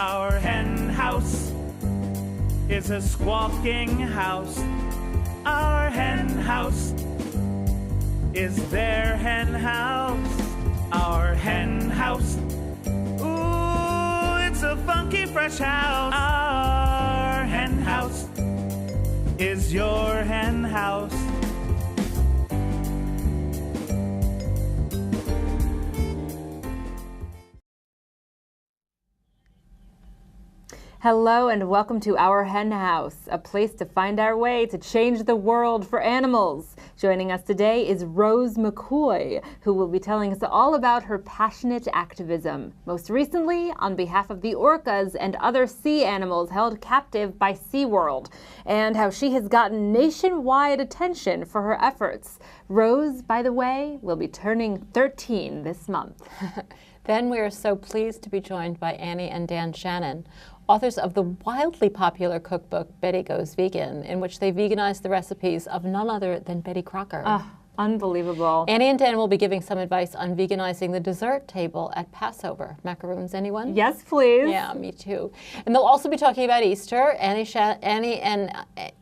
Our hen house is a squawking house. Our hen house is their hen house. Our hen house, ooh, it's a funky fresh house. Our hen house is your hen house. Hello and welcome to Our Hen House, a place to find our way to change the world for animals. Joining us today is Rose McCoy, who will be telling us all about her passionate activism, most recently on behalf of the orcas and other sea animals held captive by Seaworld, and how she has gotten nationwide attention for her efforts. Rose, by the way, will be turning 13 this month. Then we are so pleased to be joined by Annie and Dan Shannon, authors of the wildly popular cookbook Betty Goes Vegan, in which they veganize the recipes of none other than Betty Crocker. Unbelievable. Annie and Dan will be giving some advice on veganizing the dessert table at Passover. Macaroons, anyone? Yes, please. Yeah, me too. And they'll also be talking about Easter. Annie and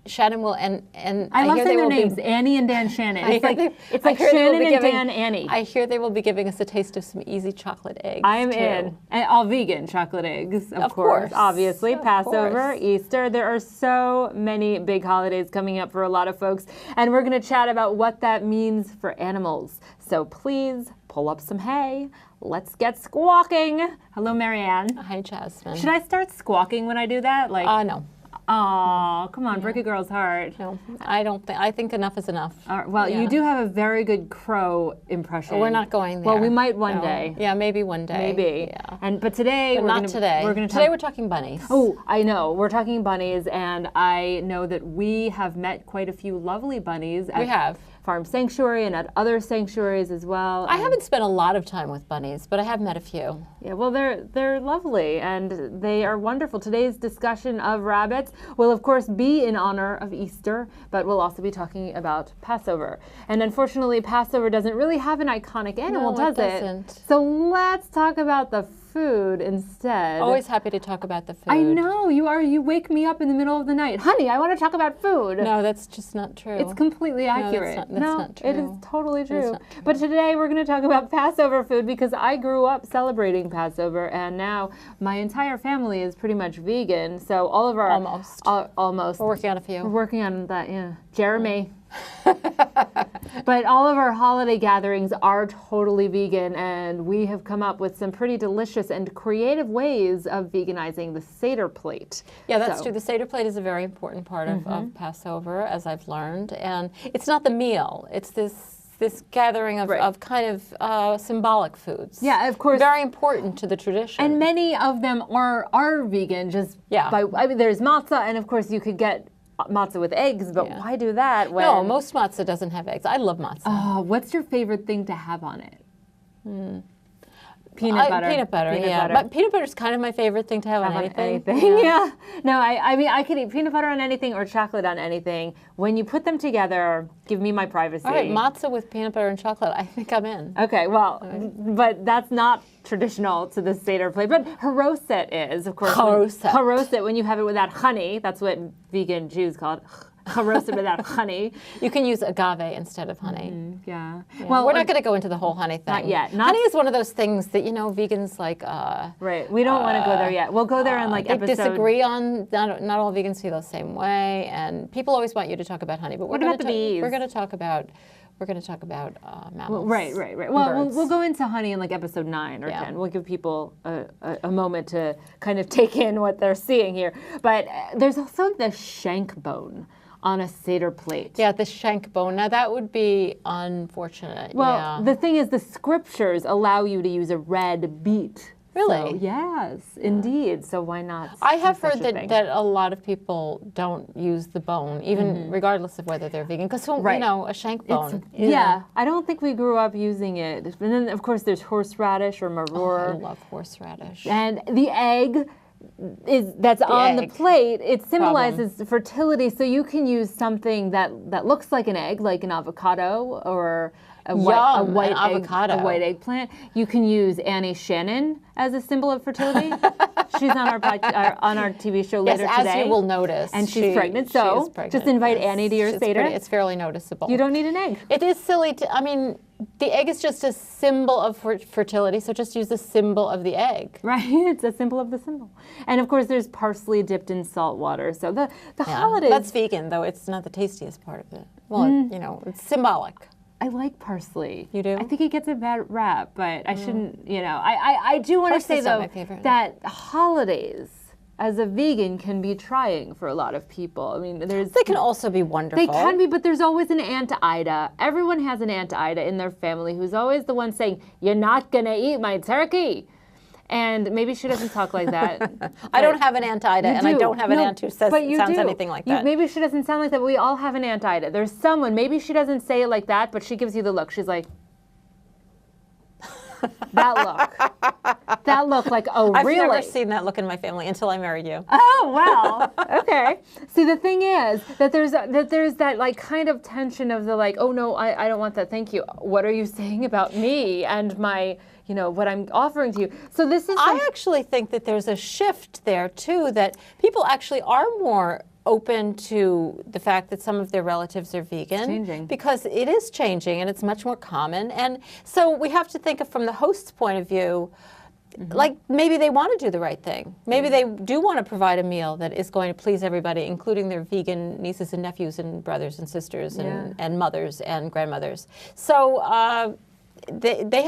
Shannon will, and I love saying their names, Annie and Dan Shannon. It's like Shannon and Dan Annie. I hear they will be giving us a taste of some easy chocolate eggs. I am in. And all vegan chocolate eggs, of course. Obviously, Passover, Easter. There are so many big holidays coming up for a lot of folks. And we're going to chat about what that means for animals. So please pull up some hay. Let's get squawking. Hello, Marianne. Hi, Jasmine. Should I start squawking when I do that? No. Oh, come on, break a girl's heart. No, I don't think. I think enough is enough. Well, you do have a very good crow impression. We're not going there. Well, we might one day. Yeah, maybe one day. Maybe. Yeah. But today, today. Today we're talking bunnies. Oh, I know. We're talking bunnies, and I know that we have met quite a few lovely bunnies. We have. Farm Sanctuary and at other sanctuaries as well. I haven't spent a lot of time with bunnies, but I have met a few. Yeah, well, they're lovely and they are wonderful. Today's discussion of rabbits will, of course, be in honor of Easter, but we'll also be talking about Passover. And unfortunately, Passover doesn't really have an iconic animal, does it? Doesn't. So let's talk about the food instead. Always happy to talk about the food. I know, you are. You wake me up in the middle of the night. Honey, I want to talk about food. No, that's just not true. It's completely accurate. That's not true. It is totally true. But today we're going to talk about Passover food because I grew up celebrating Passover and now my entire family is pretty much vegan. So all of our... Almost. We're working on a few. We're working on that, yeah. Jeremy. But all of our holiday gatherings are totally vegan, and we have come up with some pretty delicious and creative ways of veganizing the Seder plate. Yeah, that's true. The Seder plate is a very important part of Passover, as I've learned. And it's not the meal. It's this gathering of kind of symbolic foods. Yeah, of course. Very important to the tradition. And many of them are vegan just there's matzah, and of course you could get matzah with eggs, but why do that when... No, most matzah doesn't have eggs. I love matzah. Oh, what's your favorite thing to have on it? Peanut butter. Peanut butter, But peanut butter is kind of my favorite thing to have on anything. Yeah. No, I mean, I could eat peanut butter on anything or chocolate on anything. When you put them together, give me my privacy. All right, matzah with peanut butter and chocolate, I think I'm in. Okay, well, but that's not traditional to the Seder plate. But haroset is, of course. Haroset, when you have it without honey, that's what vegan Jews call it. Haroset without honey. You can use agave instead of honey. Yeah. Well, we're not going to go into the whole honey thing. Not yet. Honey is one of those things that, vegans like... right. We don't want to go there yet. We'll go there in they disagree on... Not all vegans feel the same way. And people always want you to talk about honey. But what about the bees? We're going to talk about mammals. Right. Well, we'll go into honey in like episode 9 or 10. We'll give people a moment to kind of take in what they're seeing here. But there's also the shank bone on a Seder plate. Yeah, the shank bone. Now that would be unfortunate. Well, the thing is the scriptures allow you to use a red beet. Really? So, yes, indeed. So why not? I have heard that a lot of people don't use the bone, even regardless of whether they're vegan, because a shank bone. I don't think we grew up using it. And then of course there's horseradish or maror. I love horseradish. And the egg that's on the plate. It symbolizes fertility, so you can use something that looks like an egg, like an avocado or a white an avocado. A white eggplant. You can use Annie Shannon as a symbol of fertility. She's on our TV show later yes, today. As you will notice. And she's pregnant, so she is pregnant. just invite Annie to your Seder. It's fairly noticeable. You don't need an egg. It is silly I mean, the egg is just a symbol of fertility, so just use the symbol of the egg. Right, it's a symbol of the symbol. And of course there's parsley dipped in salt water. So the holidays... That's vegan, though it's not the tastiest part of it. Well, it's symbolic. I like parsley. You do? I think it gets a bad rap, but I shouldn't, I do want to say, though, that holidays as a vegan can be trying for a lot of people. I mean, they can also be wonderful. They can be, but there's always an Aunt Ida. Everyone has an Aunt Ida in their family who's always the one saying, "You're not gonna eat my turkey." And maybe she doesn't talk like that. I don't have an Aunt Ida, and I don't have an aunt who sounds anything like that. Maybe she doesn't sound like that, but we all have an Aunt Ida. There's someone, maybe she doesn't say it like that, but she gives you the look. She's like, that look like, oh, really? I've never seen that look in my family until I married you. Oh, well, okay. See, the thing is that there's that like kind of tension of the like, oh no, I don't want that, thank you. What are you saying about me and my, what I'm offering to you? So this is... I actually think that there's a shift there too, that people actually are more open to the fact that some of their relatives are vegan. Changing. Because it is changing and it's much more common. And so we have to think of from the host's point of view, like maybe they want to do the right thing. Maybe they do want to provide a meal that is going to please everybody, including their vegan nieces and nephews and brothers and sisters and mothers and grandmothers. So they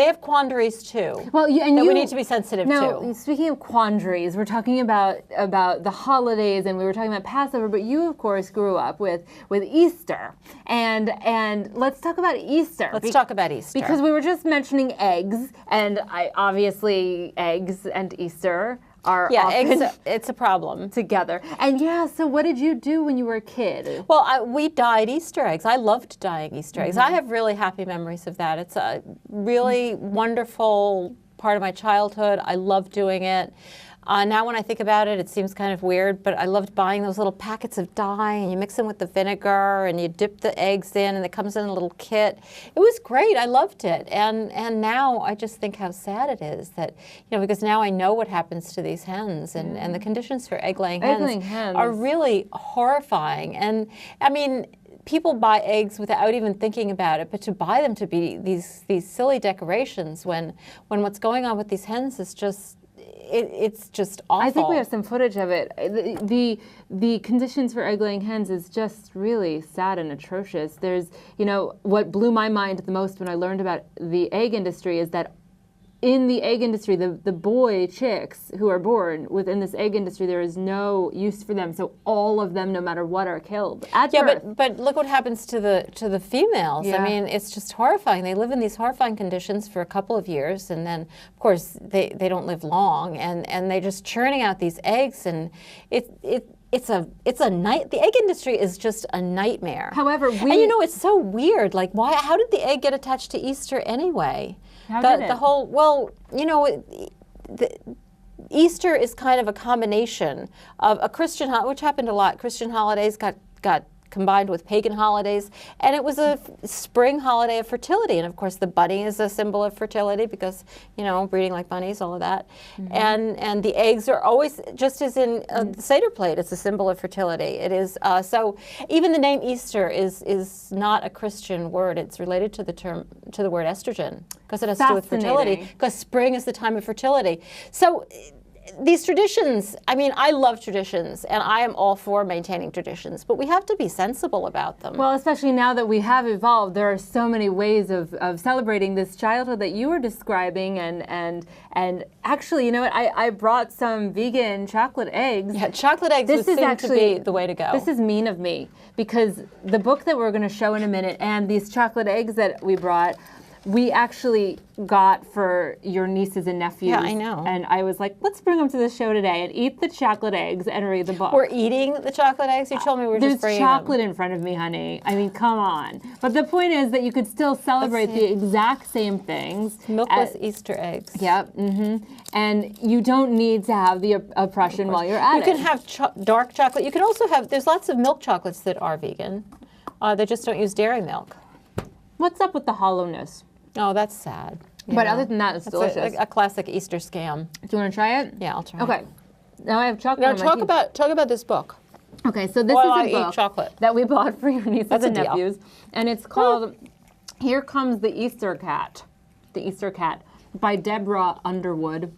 have quandaries too. Well, we need to be sensitive to. Now, speaking of quandaries, we're talking about the holidays, and we were talking about Passover. But you, of course, grew up with Easter, and let's talk about Easter. Let's talk about Easter because we were just mentioning eggs, and obviously eggs and Easter are often eggs, it's a problem together. And so what did you do when you were a kid? Well, we dyed Easter eggs. I loved dyeing Easter eggs. I have really happy memories of that. It's a really wonderful part of my childhood. I love doing it. Now when I think about it, it seems kind of weird, but I loved buying those little packets of dye, and you mix them with the vinegar, and you dip the eggs in, and it comes in a little kit. It was great. I loved it. And now I just think how sad it is that, because now I know what happens to these hens, and the conditions for egg-laying hens are really horrifying. And, I mean, people buy eggs without even thinking about it, but to buy them to be these silly decorations when what's going on with these hens is just... It's just awful. I think we have some footage of it. The conditions for egg-laying hens is just really sad and atrocious. There's, what blew my mind the most when I learned about the egg industry is that in the egg industry, the boy chicks who are born within this egg industry, there is no use for them. So all of them, no matter what, are killed at birth. but look what happens to the females. Yeah. I mean, it's just horrifying. They live in these horrifying conditions for a couple of years, and then, of course, they don't live long, and they're just churning out these eggs, and it's a night. The egg industry is just a nightmare. However, and it's so weird. Like, why? How did the egg get attached to Easter anyway? How did it? The whole, Easter is kind of a combination of a Christian, which happened a lot. Christian holidays got combined with pagan holidays, and it was a spring holiday of fertility. And of course, the bunny is a symbol of fertility because breeding like bunnies, all of that. And the eggs are always, just as in the Seder plate, it's a symbol of fertility. It is so. Even the name Easter is not a Christian word. It's related to the word estrogen because it has to do with fertility. Because spring is the time of fertility. So. These traditions, I mean, I love traditions, and I am all for maintaining traditions, but we have to be sensible about them. Well, especially now that we have evolved, there are so many ways of celebrating this childhood that you were describing, and actually, you know what, I brought some vegan chocolate eggs. Yeah, chocolate eggs would seem to be the way to go. This is mean of me, because the book that we're going to show in a minute and these chocolate eggs that we brought, we actually got for your nieces and nephews. Yeah, I know. And I was like, let's bring them to the show today and eat the chocolate eggs and read the book. We're eating the chocolate eggs? You told me we were just bringing them. There's chocolate in front of me, honey. I mean, come on. But the point is that you could still celebrate the exact same things. Milkless Easter eggs. Yep. And you don't need to have the oppression while you're at it. You can have dark chocolate. You can also have, there's lots of milk chocolates that are vegan. They just don't use dairy milk. What's up with the hollowness? Oh, that's sad. But other than that, it's delicious. A classic Easter scam. Do you want to try it? Yeah, I'll try. Okay. Now I have chocolate. Now on my talk about this book. Okay, so this While is I a eat book chocolate. that we bought for your nieces That's a and deal. nephews, and it's called "Here Comes the Easter Cat," by Deborah Underwood.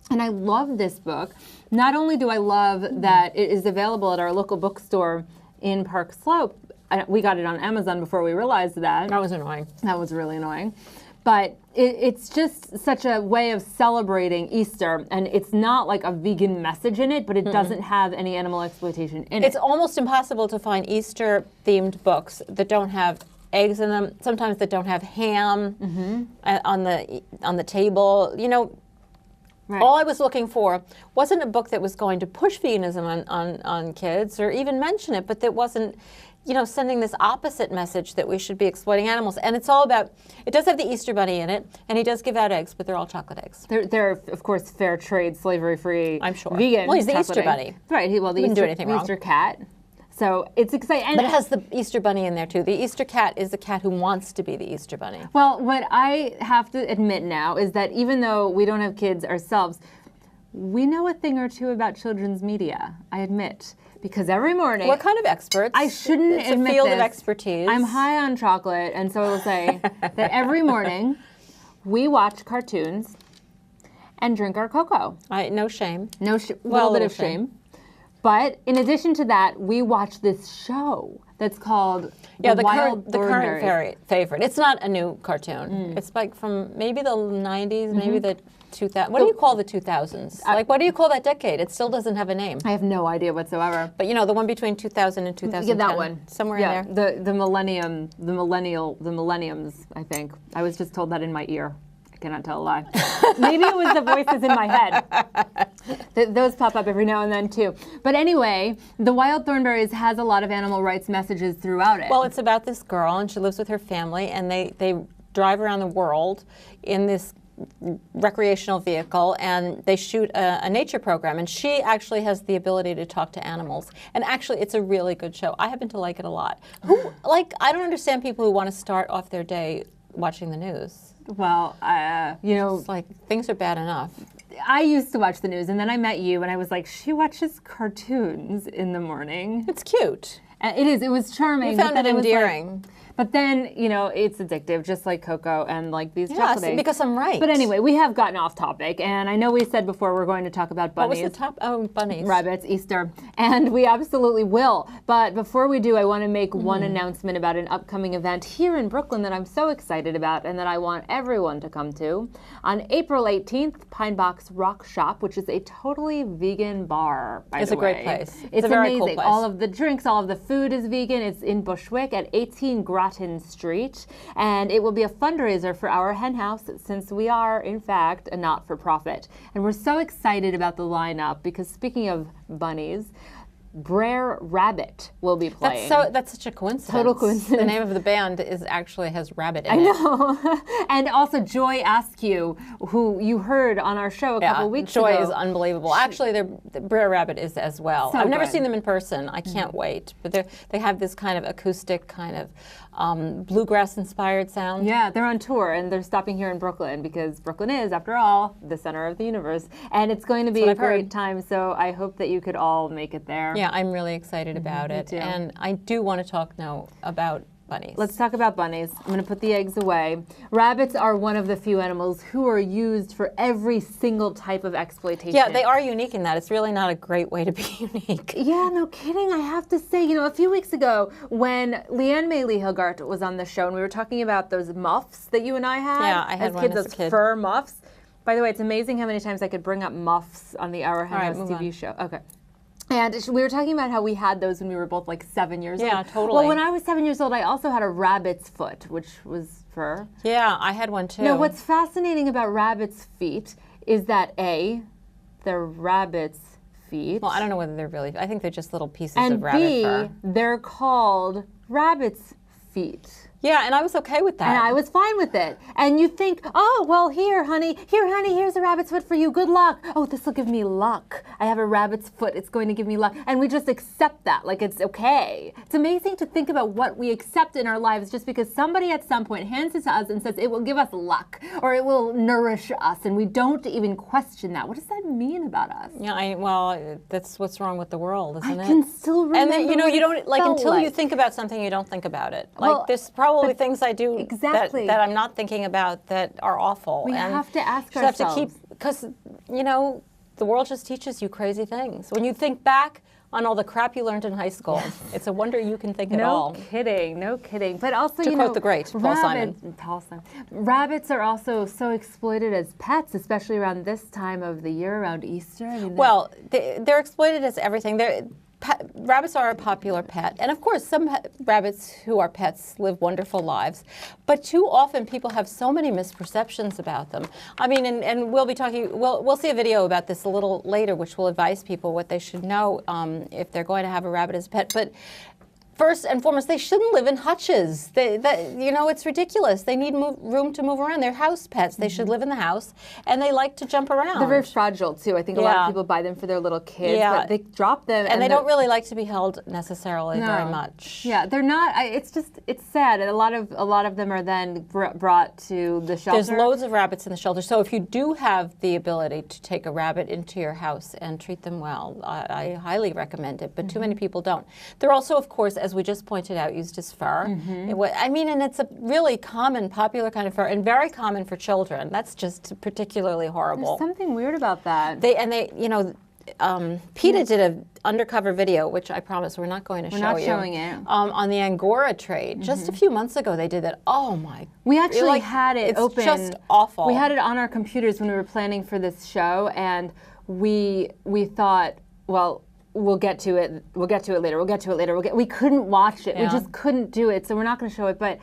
And I love this book. Not only do I love that it is available at our local bookstore in Park Slope. We got it on Amazon before we realized that. That was annoying. That was really annoying. But it's just such a way of celebrating Easter, and it's not like a vegan message in it, but it doesn't have any animal exploitation in it. It's almost impossible to find Easter-themed books that don't have eggs in them. Sometimes that don't have ham on the table. You know, Right. all I was looking for wasn't a book that was going to push veganism on kids or even mention it, but that wasn't, you know, sending this opposite message that we should be exploiting animals. And it's all about, it does have the Easter bunny in it, and he does give out eggs, but they're all chocolate eggs. They're of course, fair trade, slavery-free, I'm sure. vegan. Well, he's the chocolate Easter egg. bunny. Right, the Wouldn't do anything wrong. Easter cat. So it's exciting. But it has the Easter bunny in there too. The Easter cat is the cat who wants to be the Easter bunny. Well, what I have to admit now is that even though we don't have kids ourselves, we know a thing or two about children's media, I admit. Because every morning... We're kind of experts. I shouldn't it's admit a field this. of expertise. I'm high on chocolate, and so I will say that every morning we watch cartoons and drink our cocoa. No shame. No, Well, little bit of shame. But in addition to that, we watch this show that's called The Wild current Thornberrys. favorite. It's not a new cartoon. It's like from maybe the 90s, maybe the 2000s. What do you call the 2000s? Like, what do you call that decade? It still doesn't have a name. I have no idea whatsoever. But you know, the one between 2000 and 2010. Yeah, that one. Somewhere Yeah, in there. the millenniums, I think. I was just told that in my ear. I cannot tell a lie. Maybe it was the voices in my head. Those pop up every now and then too. But anyway, the Wild Thornberrys has a lot of animal rights messages throughout it. Well, it's about this girl, and she lives with her family, and they drive around the world in this recreational vehicle, and they shoot a nature program, and she actually has the ability to talk to animals. And actually, it's a really good show. I happen to like it a lot. I don't understand people who want to start off their day watching the news. Well, you know, It's like, things are bad enough. I used to watch the news, and then I met you, and I was like, she watches cartoons in the morning. It's cute. It is. It was charming. You but found then it was like- endearing. but then, you know, it's addictive, just like cocoa and like these Yeah, chocolate see, eggs. because I'm right. But anyway, we have gotten off topic, and I know we said before we're going to talk about What bunnies. was the top? Oh, bunnies. Rabbits, Easter, and we absolutely will. But before we do, I want to make one announcement about an upcoming event here in Brooklyn that I'm so excited about and that I want everyone to come to. On April 18th, Pine Box Rock Shop, which is a totally vegan bar, by It's the a great way. place. It's a very amazing. cool place. All of the drinks, all of the food is vegan. It's in Bushwick at 18 Groton Street. And it will be a fundraiser for our Hen House, since we are, in fact, a not-for-profit. And we're so excited about the lineup because, speaking of bunnies, Brer Rabbit will be playing. That's such a coincidence. Total coincidence. The name of the band actually has rabbit in it. I know. And also Joy Askew, who you heard on our show a couple weeks Joy ago. is unbelievable. Actually, the Brer Rabbit is as well. So I've never good. seen them in person. I can't wait. But they have this kind of acoustic, kind of bluegrass-inspired sound. Yeah, they're on tour, and they're stopping here in Brooklyn because Brooklyn is, after all, the center of the universe. And it's going to be what a I've heard. great time, so I hope that you could all make it there. Yeah, I'm really excited about it. too. And I do want to talk now about bunnies. Let's talk about bunnies. I'm going to put the eggs away. Rabbits are one of the few animals who are used for every single type of exploitation. Yeah, they are unique in that. It's really not a great way to be unique. Yeah, no kidding. I have to say, a few weeks ago when Leanne May Hilgart was on the show and we were talking about those muffs that you and I had. Yeah, I had as one kids, as a those kid. fur muffs. By the way, it's amazing how many times I could bring up muffs on the Our Hen All right, House move TV on. show. Okay. And we were talking about how we had those when we were both like 7 years old. Yeah, totally. Well, when I was 7 years old, I also had a rabbit's foot, which was fur. Yeah, I had one too. Now, what's fascinating about rabbits' feet is that A, they're rabbits' feet. Well, I don't know whether they're really. I think they're just little pieces And of rabbit B, fur. they're called rabbit's feet. Yeah, and I was okay with that. And I was fine with it. And you think, oh, well, here, honey, here's a rabbit's foot for you. Good luck. Oh, this will give me luck. I have a rabbit's foot. It's going to give me luck. And we just accept that, like it's okay. It's amazing to think about what we accept in our lives just because somebody at some point hands it to us and says it will give us luck or it will nourish us, and we don't even question that. What does that mean about us? Yeah, well, that's what's wrong with the world, isn't it? I can still remember. And then, you don't like until you like. think about something, you don't think about it. Like Well, there's probably things I do exactly. that I'm not thinking about that are awful. We and have to ask you ourselves. have to keep, because the world just teaches you crazy things. When you think back on all the crap you learned in high school, it's a wonder you can think at all. No kidding. But also, to quote the great Paul Simon. Rabbits are also so exploited as pets, especially around this time of the year, around Easter. I mean, well, they're exploited as everything. Rabbits are a popular pet, and of course some rabbits who are pets live wonderful lives, but too often people have so many misperceptions about them. I mean, and we'll be talking, we'll see a video about this a little later which will advise people what they should know if they're going to have a rabbit as a pet. But first and foremost, they shouldn't live in hutches. It's ridiculous. They need room to move around. They're house pets. They should live in the house, and they like to jump around. They're very fragile, too. I think a lot of people buy them for their little kids, but they drop them. And they don't really like to be held necessarily very much. Yeah, they're not. It's sad. And a lot of them are then brought to the shelter. There's loads of rabbits in the shelter. So if you do have the ability to take a rabbit into your house and treat them well, I highly recommend it, but too many people don't. They're also, of course, as we just pointed out, used as fur. And it's a really common, popular kind of fur, and very common for children. That's just particularly horrible. There's something weird about that. PETA did an undercover video, which I promise we're not going to show you. We're not showing it. On the Angora trade. Just a few months ago they did that. Oh my. We actually had it open. It's just awful. We had it on our computers when we were planning for this show, and we thought, well, we'll get to it later. We couldn't watch it. Yeah. We just couldn't do it, so we're not going to show it. But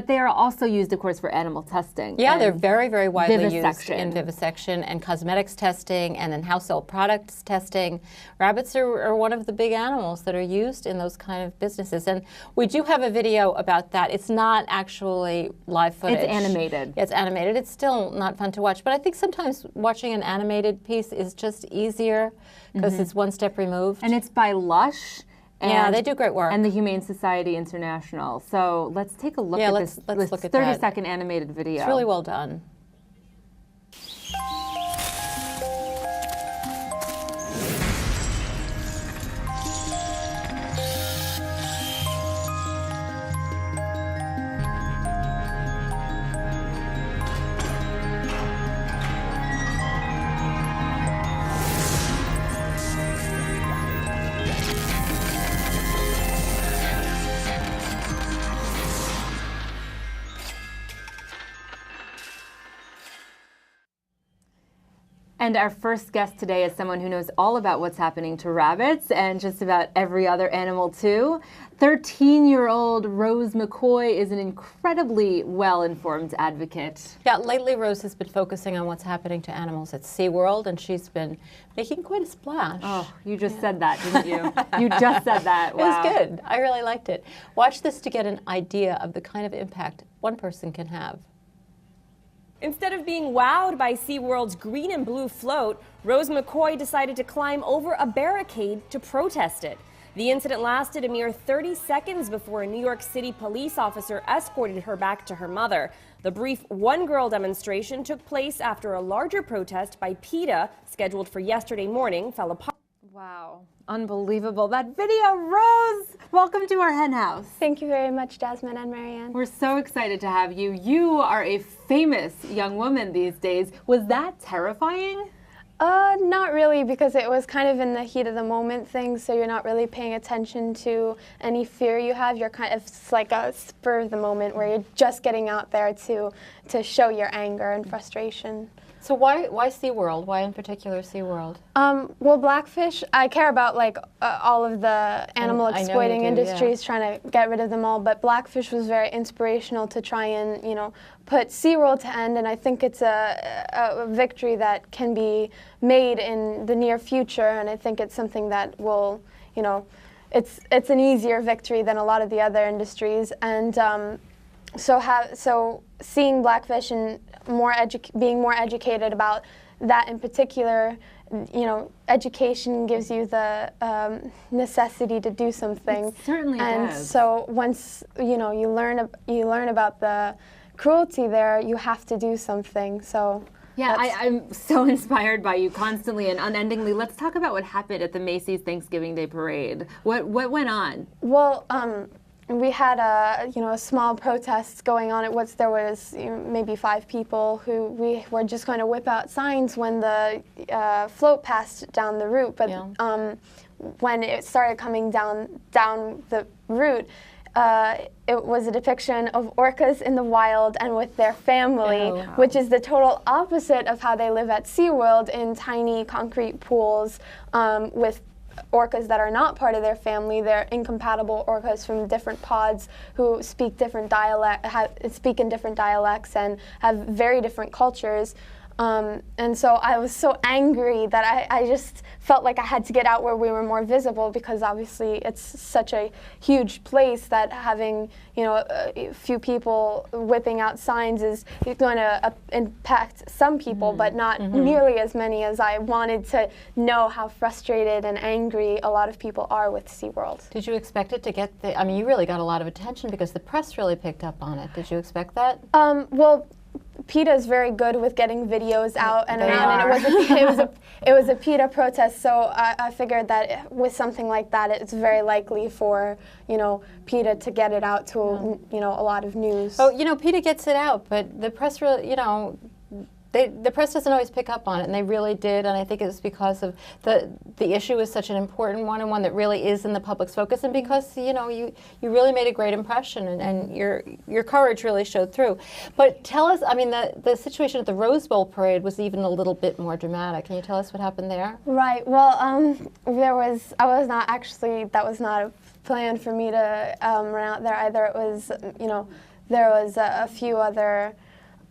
they are also used, of course, for animal testing. Yeah, they're very, very widely used in vivisection and cosmetics testing and in household products testing. Rabbits are one of the big animals that are used in those kind of businesses. And we do have a video about that. It's not actually live footage. It's animated. Yeah, it's animated. It's still not fun to watch. But I think sometimes watching an animated piece is just easier because it's one step removed. And it's by Lush. Yeah, they do great work. And the Humane Society International. So let's take a look at let's this look at 30-second animated video. It's really well done. And our first guest today is someone who knows all about what's happening to rabbits and just about every other animal too. 13-year-old Rose McCoy is an incredibly well-informed advocate. Yeah, lately Rose has been focusing on what's happening to animals at Seaworld, and she's been making quite a splash. Oh, you just said that, didn't you? You just said that. Wow. It was good. I really liked it. Watch this to get an idea of the kind of impact one person can have. Instead of being wowed by SeaWorld's green and blue float, Rose McCoy decided to climb over a barricade to protest it. The incident lasted a mere 30 seconds before a New York City police officer escorted her back to her mother. The brief one-girl demonstration took place after a larger protest by PETA, scheduled for yesterday morning, fell apart. Wow, unbelievable. That video, Rose! Welcome to our hen house. Thank you very much, Jasmine and Marianne. We're so excited to have you. You are a famous young woman these days. Was that terrifying? Not really, because it was kind of in the heat of the moment thing, so you're not really paying attention to any fear you have. You're kind of, it's like a spur of the moment where you're just getting out there to show your anger and frustration. So why SeaWorld? Why in particular SeaWorld? Well, Blackfish, I care about all of the animal exploiting industries, trying to get rid of them all, but Blackfish was very inspirational to try and, put SeaWorld to end, and I think it's a victory that can be made in the near future, and I think it's something that will, it's an easier victory than a lot of the other industries. And so seeing Blackfish and being more educated about that in particular, education gives you the necessity to do something. It certainly and does. So once you learn about the cruelty there, you have to do something. So yeah, I'm so inspired by you constantly and unendingly. Let's talk about what happened at the Macys Thanksgiving Day Parade. What went on? Well, we had a small protest going on. There was maybe 5 people who we were just going to whip out signs when the float passed down the route. But when it started coming down the route, it was a depiction of orcas in the wild and with their family, which is the total opposite of how they live at Seaworld in tiny concrete pools with orcas that are not part of their family. They're incompatible orcas from different pods who speak in different dialects and have very different cultures. And so I was so angry that I just felt like I had to get out where we were more visible, because obviously it's such a huge place that having a few people whipping out signs is going to impact some people, but not nearly as many as I wanted to know how frustrated and angry a lot of people are with SeaWorld. Did you expect it to get you really got a lot of attention because the press really picked up on it. Did you expect that? Well, PETA is very good with getting videos out and around, and it was a PETA protest, so I figured that with something like that, it's very likely for PETA to get it out to a lot of news. Oh, PETA gets it out, but the press really, the press doesn't always pick up on it, and they really did, and I think it's because of the issue is such an important one, and one that really is in the public's focus, and because you really made a great impression, and your courage really showed through. But tell us, the situation at the Rose Bowl parade was even a little bit more dramatic. Can you tell us what happened there? Right. Well, that was not a plan for me to run out there either. It was there was a few other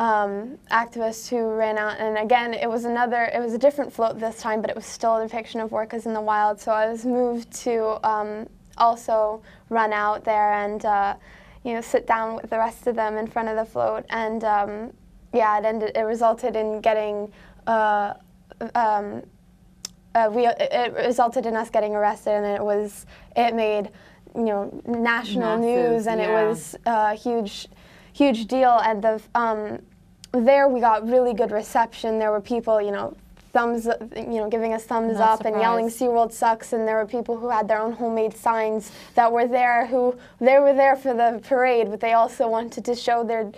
activists who ran out, and again it was a different float this time, but it was still a depiction of orcas in the wild, so I was moved to also run out there and sit down with the rest of them in front of the float, and it resulted in getting it resulted in us getting arrested, and it made national news, and it was a huge deal. And there we got really good reception. There were people, giving us thumbs up and yelling SeaWorld sucks, and there were people who had their own homemade signs that were there they were there for the parade, but they also wanted to show their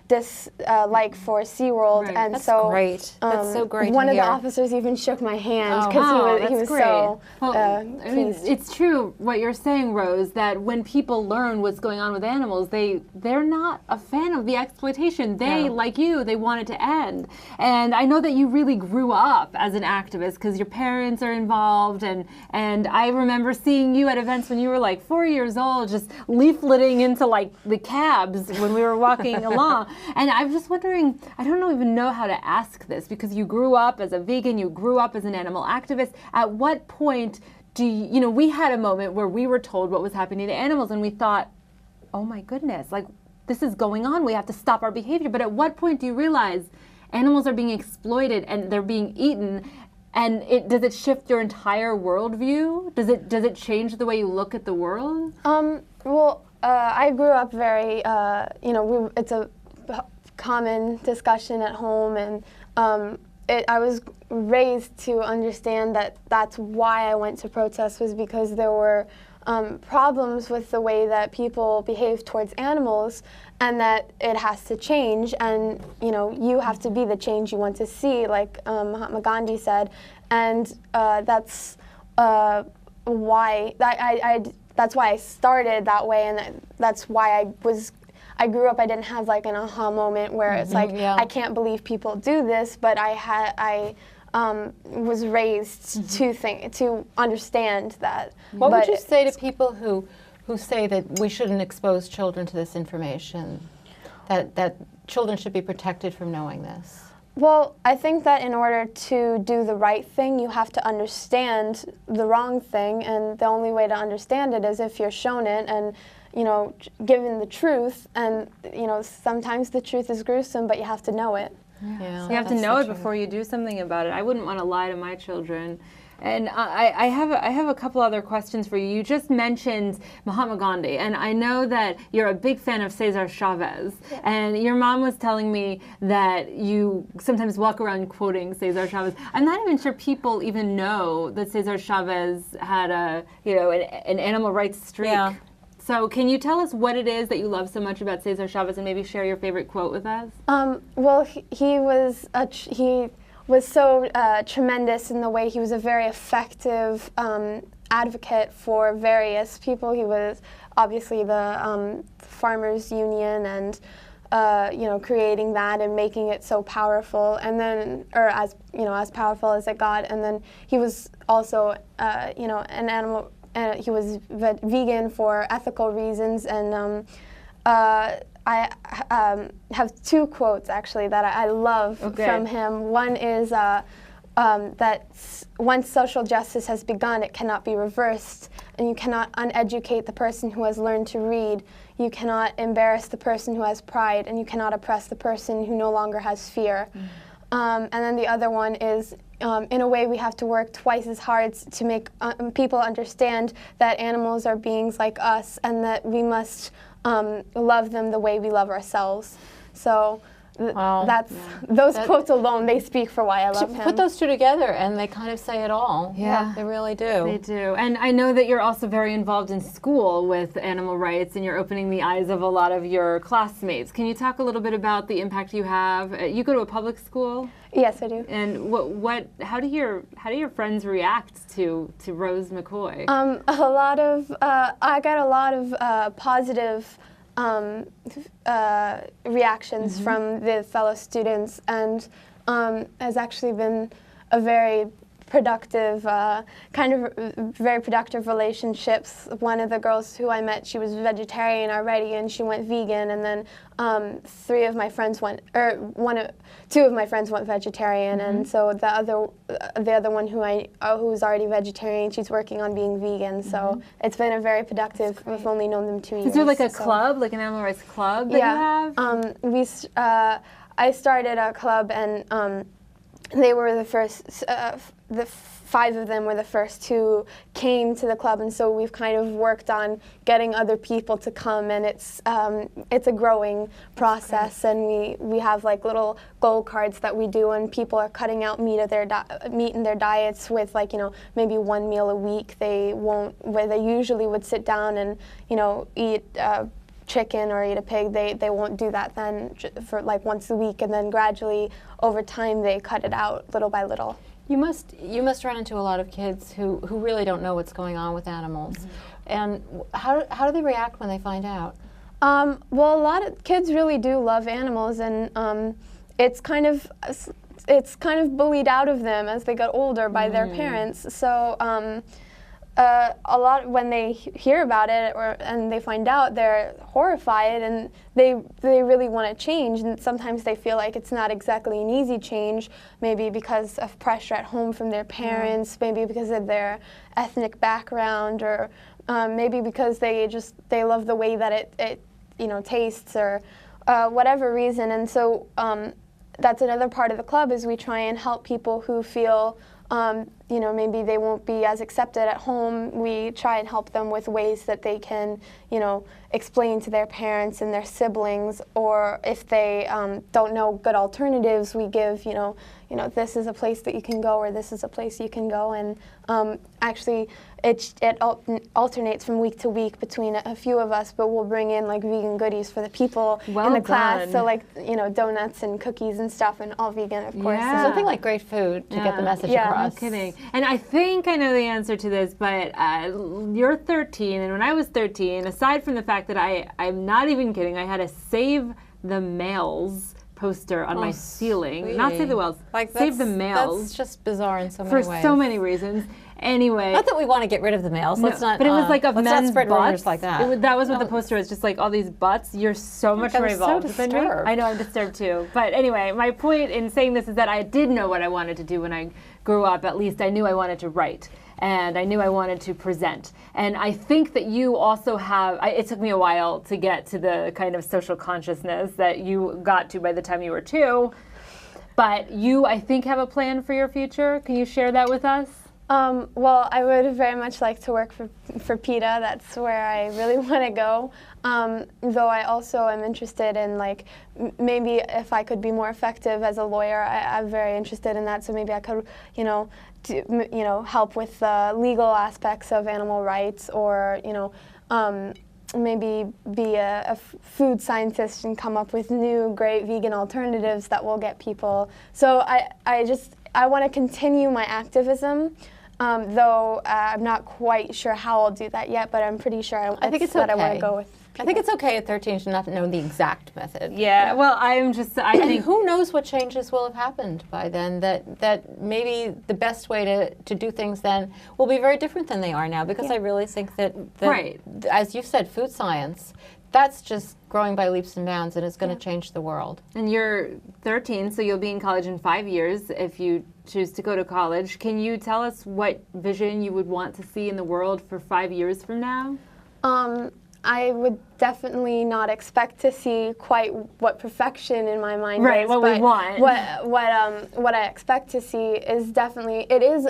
dislike for SeaWorld. Right. And That's so great. That's so great. One to of the hear. officers even shook my hand because he was great. so pleased. It's true what you're saying, Rose, that when people learn what's going on with animals, they're not a fan of the exploitation. They, like you, they want it to end. And I know that you really grew up as an activist because your parents are involved, and I remember seeing you at events when you were like 4 years old, just leafleting into like the cabs when we were walking along. And I'm just wondering, I don't even know how to ask this, because you grew up as a vegan, you grew up as an animal activist. At what point we had a moment where we were told what was happening to animals, and we thought, oh my goodness, like this is going on, we have to stop our behavior. But at what point do you realize animals are being exploited and they're being eaten, and does it shift your entire worldview? Does it change the way you look at the world? I grew up very, it's a common discussion at home, and I was raised to understand that that's why I went to protest, was because there were problems with the way that people behave towards animals, and that it has to change, and you have to be the change you want to see, like Mahatma Gandhi said, and that's why that's why I started that way, and that's why I grew up. I didn't have like an aha moment where it's like I can't believe people do this, but I was raised to understand that. What would you say to people who say that we shouldn't expose children to this information, that children should be protected from knowing this? Well, I think that in order to do the right thing, you have to understand the wrong thing, and the only way to understand it is if you're shown it and, you know, given the truth. And, you know, sometimes the truth is gruesome, but you have to know it. Yeah. So you have to know it before you do something about it. I wouldn't want to lie to my children. And I have a couple other questions for you. You just mentioned Mahatma Gandhi, and I know that you're a big fan of Cesar Chavez. Yeah. And your mom was telling me that you sometimes walk around quoting Cesar Chavez. I'm not even sure people even know that Cesar Chavez had an animal rights streak. Yeah. So can you tell us what it is that you love so much about Cesar Chavez, and maybe share your favorite quote with us? Well, he was so tremendous in the way he was a very effective advocate for various people. He was obviously the Farmers Union and creating that and making it so powerful, and then, or as powerful as it got. And then he was also an animal. He was vegan for ethical reasons, and I have two quotes actually that I love from him. One is that once social justice has begun, it cannot be reversed, and you cannot uneducate the person who has learned to read. You cannot embarrass the person who has pride, and you cannot oppress the person who no longer has fear. And then the other one is, in a way, we have to work twice as hard to make people understand that animals are beings like us, and that we must love them the way we love ourselves. So those quotes alone, they speak for why I love him. Put those two together and they kind of say it all. Yeah, they really do. They do. And I know that you're also very involved in school with animal rights, and you're opening the eyes of a lot of your classmates. Can you talk a little bit about the impact you have? You go to a public school? Yes, I do. And how do your friends react to Rose McCoy? I got a lot of positive reactions from the fellow students, and has actually been a very productive, very productive relationships. One of the girls who I met, she was vegetarian already, and she went vegan, and then two of my friends went vegetarian, and so the other one who's already vegetarian, she's working on being vegan. So it's been a very productive. We've only known them 2 years. Is there like a club, like an animal rights club that you have? I started a club, and they were the first. The 5 of them were the first who came to the club, and so we've kind of worked on getting other people to come, and it's a growing process. And we have like little goal cards that we do, and people are cutting out meat in their diets with, like, maybe 1 meal a week. Where they usually would sit down and eat chicken or eat a pig, they won't do that then for like once a week, and then gradually over time they cut it out little by little. You must run into a lot of kids who really don't know what's going on with animals. And how do they react when they find out? Well, a lot of kids really do love animals, and it's kind of bullied out of them as they get older by their parents. So a lot when they hear about it and they find out, they're horrified, and they really want to change. And sometimes they feel like it's not exactly an easy change, maybe because of pressure at home from their parents, maybe because of their ethnic background, or maybe because they love the way that it tastes, or whatever reason. And so that's another part of the club, is we try and help people who feel maybe they won't be as accepted at home. We try and help them with ways that they can, explain to their parents and their siblings, or if they don't know good alternatives, we give, this is a place that you can go, or this is a place you can go. And actually, it alternates from week to week between a few of us, but we'll bring in like vegan goodies for the people in the class. So like, donuts and cookies and stuff, and all vegan, of course. So something like great food to get the message across. No kidding. And I think I know the answer to this, but you're 13, and when I was 13, aside from the fact that I'm not even kidding, I had a Save the Males poster on my ceiling. Not Save the Whales, like Save the Males. That's just bizarre in so many ways. For so many reasons. Anyway. Not that we want to get rid of the males. Let's not. But it was like of let's men's not spread butts. rumors like that. That was what the poster was, just like all these butts. You're so much more involved than me. I know, I'm disturbed too. But anyway, my point in saying this is that I did know what I wanted to do when I grew up. At least I knew I wanted to write. And I knew I wanted to present. And I think that you also have, it took me a while to get to the kind of social consciousness that you got to by the time you were 2. But you, I think, have a plan for your future. Can you share that with us? Well, I would very much like to work for PETA. That's where I really want to go. Though I also am interested in, like, maybe if I could be more effective as a lawyer, I'm very interested in that. So maybe I could, help with the legal aspects of animal rights, or, maybe be a food scientist and come up with new great vegan alternatives that will get people. So I want to continue my activism. Though I'm not quite sure how I'll do that yet, but I'm pretty sure I think it's that okay. I want to go with. I think it's okay at 13 to not know the exact method. Yeah, well, I think who knows what changes will have happened by then, that maybe the best way to do things then will be very different than they are now, because I really think that right. As you said, food science, that's just growing by leaps and bounds, and it's going to change the world. And you're 13, so you'll be in college in 5 years if you choose to go to college. Can you tell us what vision you would want to see in the world for 5 years from now? I would definitely not expect to see quite what perfection in my mind right, is. What we want. What I expect to see is definitely, it is,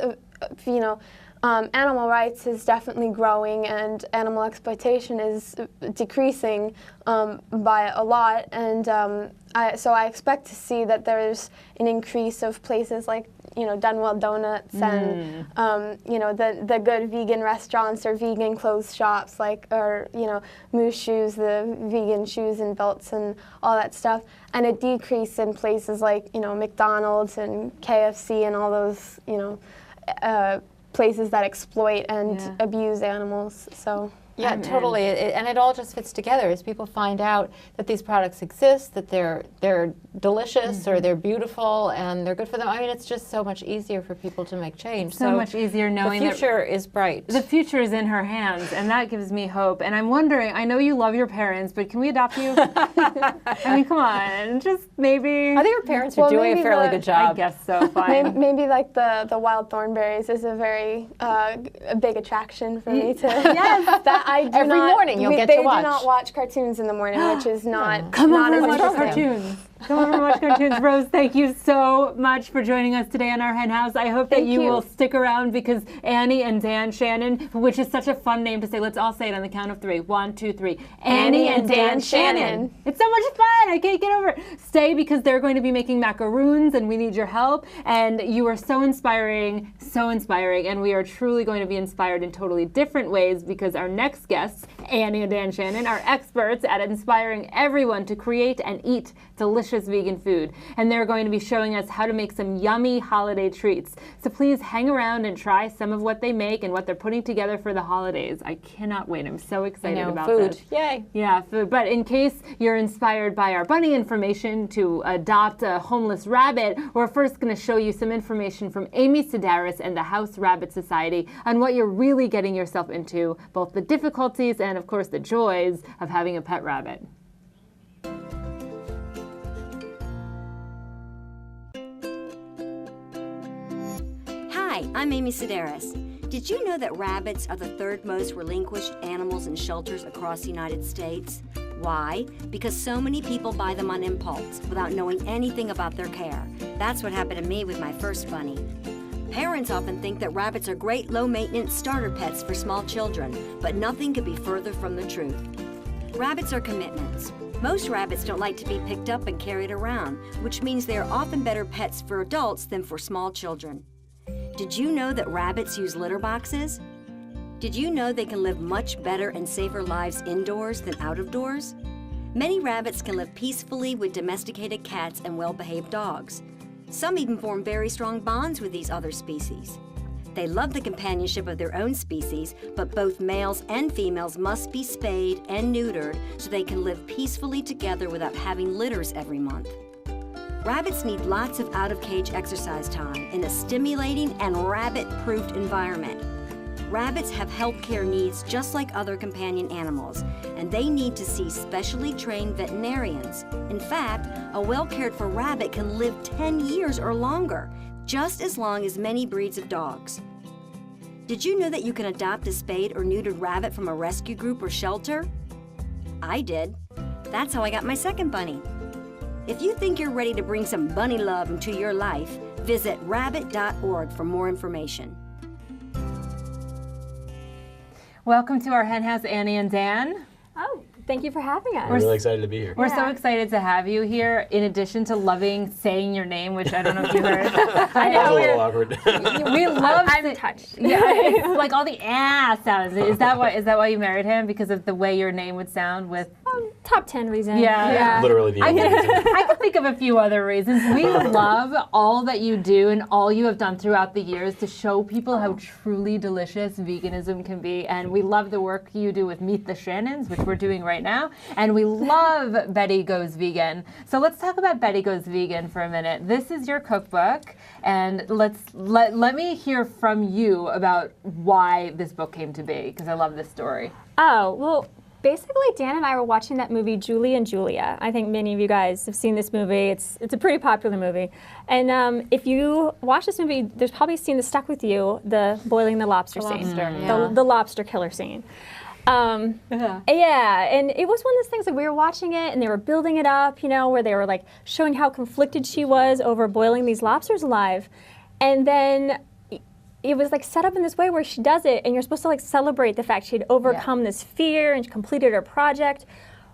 animal rights is definitely growing, and animal exploitation is decreasing by a lot. And so I expect to see that there's an increase of places like, Dunwell Donuts and, the good vegan restaurants or vegan clothes shops, or Moose Shoes, the vegan shoes and belts and all that stuff. And a decrease in places like, McDonald's and KFC and all those, places that exploit and abuse animals. So. Yeah, totally, and it all just fits together as people find out that these products exist, that they're delicious or they're beautiful and they're good for them. I mean, it's just so much easier for people to make change. So much easier knowing the future is bright. The future is in her hands, and that gives me hope. And I'm wondering, I know you love your parents, but can we adopt you? I mean, come on, just maybe. I think your parents are doing a fairly good job. I guess so. Fine. Maybe like the wild Thornberrys is a very a big attraction for me to. Yes. Every morning you'll get to watch. They do not watch cartoons in the morning, which is not. Come not over and as watch cartoons. Come over and watch cartoons. Rose, thank you so much for joining us today on our Hen House. I hope that you will stick around, because Annie and Dan Shannon, which is such a fun name to say. Let's all say it on the count of 3. 1, 2, 3. Annie and Dan Shannon. It's so much fun. I can't get over it. Stay, because they're going to be making macaroons, and we need your help. And you are so inspiring, and we are truly going to be inspired in totally different ways, because our next guests, Annie and Dan Shannon, are experts at inspiring everyone to create and eat delicious vegan food, and they're going to be showing us how to make some yummy holiday treats. So please hang around and try some of what they make and what they're putting together for the holidays. I cannot wait. I'm so excited about food. This. Yay. Yeah, food. But in case you're inspired by our bunny information to adopt a homeless rabbit, we're first going to show you some information from Amy Sedaris and the House Rabbit Society on what you're really getting yourself into, both the difficulties and, of course, the joys of having a pet rabbit. Hi, I'm Amy Sedaris. Did you know that rabbits are the 3rd most relinquished animals in shelters across the United States? Why? Because so many people buy them on impulse without knowing anything about their care. That's what happened to me with my first bunny. Parents often think that rabbits are great low-maintenance starter pets for small children, but nothing could be further from the truth. Rabbits are commitments. Most rabbits don't like to be picked up and carried around, which means they are often better pets for adults than for small children. Did you know that rabbits use litter boxes? Did you know they can live much better and safer lives indoors than out of doors? Many rabbits can live peacefully with domesticated cats and well-behaved dogs. Some even form very strong bonds with these other species. They love the companionship of their own species, but both males and females must be spayed and neutered so they can live peacefully together without having litters every month. Rabbits need lots of out-of-cage exercise time in a stimulating and rabbit-proofed environment. Rabbits have healthcare needs just like other companion animals, and they need to see specially trained veterinarians. In fact, a well-cared-for rabbit can live 10 years or longer, just as long as many breeds of dogs. Did you know that you can adopt a spayed or neutered rabbit from a rescue group or shelter? I did. That's how I got my second bunny. If you think you're ready to bring some bunny love into your life, visit rabbit.org for more information. Welcome to our Hen House, Annie and Dan. Oh, thank you for having us. We're really excited to be here. We're so excited to have you here, in addition to loving saying your name, which I don't know if you heard. I know. It's a little awkward. We love I'm touched. Yeah, it's like all the sounds. Is that why you married him? Because of the way your name would sound with... Top 10 reason. Yeah. Literally the only reason. I can think of a few other reasons. We love all that you do and all you have done throughout the years to show people how truly delicious veganism can be. And we love the work you do with Meet the Shannons, which we're doing right now. And we love Betty Goes Vegan. So let's talk about Betty Goes Vegan for a minute. This is your cookbook. And let me hear from you about why this book came to be, because I love this story. Oh, well, basically, Dan and I were watching that movie, Julie and Julia. I think many of you guys have seen this movie. It's a pretty popular movie. And if you watch this movie, there's probably a scene that stuck with you, the boiling the lobster scene. The lobster killer scene. And it was one of those things, like we were watching it and they were building it up, where they were like showing how conflicted she was over boiling these lobsters alive. And then it was like set up in this way where she does it and you're supposed to like celebrate the fact she had overcome this fear and she completed her project.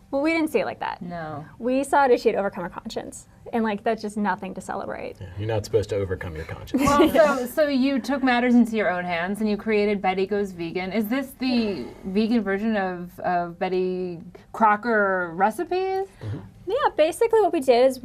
Well, we didn't see it like that. No. We saw it as she had overcome her conscience. And like, that's just nothing to celebrate. Yeah, you're not supposed to overcome your conscience. Well, so you took matters into your own hands and you created Betty Goes Vegan. Is this the vegan version of Betty Crocker recipes? Mm-hmm. Yeah, basically what we did is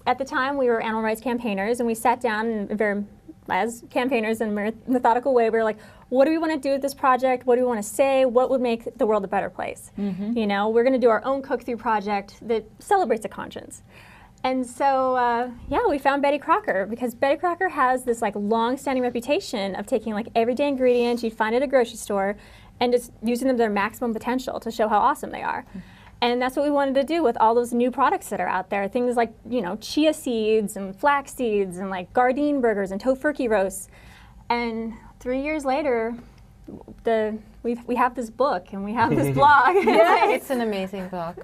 at the time, we were animal rights campaigners and we sat down as campaigners in a methodical way, we were like, what do we want to do with this project? What do we want to say? What would make the world a better place? Mm-hmm. We're going to do our own cook-through project that celebrates a conscience. And so, we found Betty Crocker because Betty Crocker has this like long-standing reputation of taking like everyday ingredients you'd find at a grocery store and just using them to their maximum potential to show how awesome they are. Mm-hmm. And that's what we wanted to do with all those new products that are out there. Things like, chia seeds and flax seeds and like Gardein burgers and tofurkey roasts. And 3 years later, we have this book and we have this blog. It's an amazing book.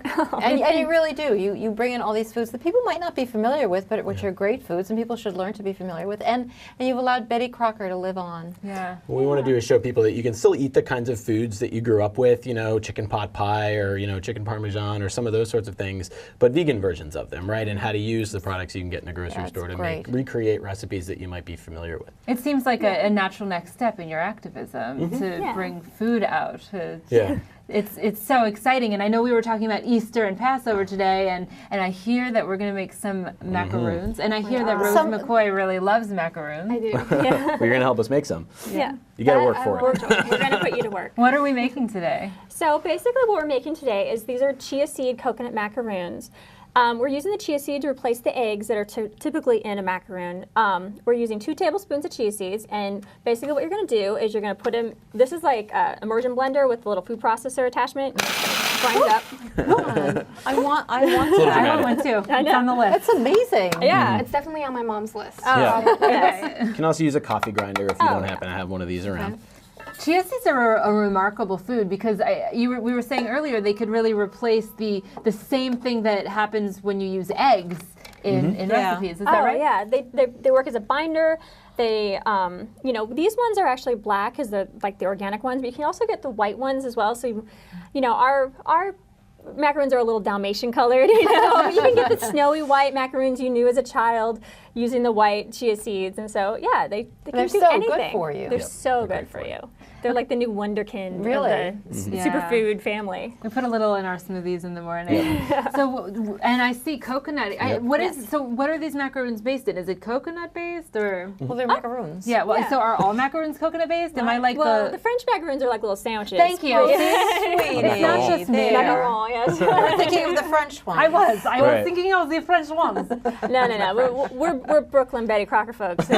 And you really do. You bring in all these foods that people might not be familiar with, but which are great foods and people should learn to be familiar with. And you've allowed Betty Crocker to live on. Yeah. What we want to do is show people that you can still eat the kinds of foods that you grew up with, chicken pot pie or, chicken parmesan or some of those sorts of things, but vegan versions of them, right? And how to use the products you can get in a grocery store to recreate recipes that you might be familiar with. It seems like a natural next step in your activism to bring food out. It's so exciting, and I know we were talking about Easter and Passover today, and I hear that we're going to make some macaroons, and I hear that Rose McCoy really loves macaroons. I do. Well, you're going to help us make some. Yeah. You got to work for it. We're going to put you to work. What are we making today? So basically what we're making today is these are chia seed coconut macaroons. We're using the chia seed to replace the eggs that are typically in a macaroon. We're using 2 tablespoons of chia seeds, and basically what you're going to do is you're going to put them, this is like an immersion blender with a little food processor attachment. Grind up. I want I want one too. It's on the list. That's amazing. Yeah. It's definitely on my mom's list. You can also use a coffee grinder if you don't happen to have one of these around. Chia seeds are a remarkable food because we were saying earlier they could really replace the same thing that happens when you use eggs in recipes. Is that right? Yeah, they work as a binder. They, these ones are actually black as the organic ones, but you can also get the white ones as well. So, our macaroons are a little Dalmatian colored. You can get the snowy white macaroons you knew as a child. using the white chia seeds. And so, yeah, they can They're do so anything. good for you. They're so good for you. They're like the new wonderkin Really? of the superfood family. We put a little in our smoothies in the morning. So, and I see coconut. What are these macaroons based in? Is it coconut based or? Well, they're macaroons. Yeah. Well, so are all macaroons coconut based? Am I like the French macaroons are like little sandwiches. Thank you. It's not just me. Macaron, yes. We're thinking of the French one. I was thinking of the French ones. No. We're Brooklyn Betty Crocker folks. So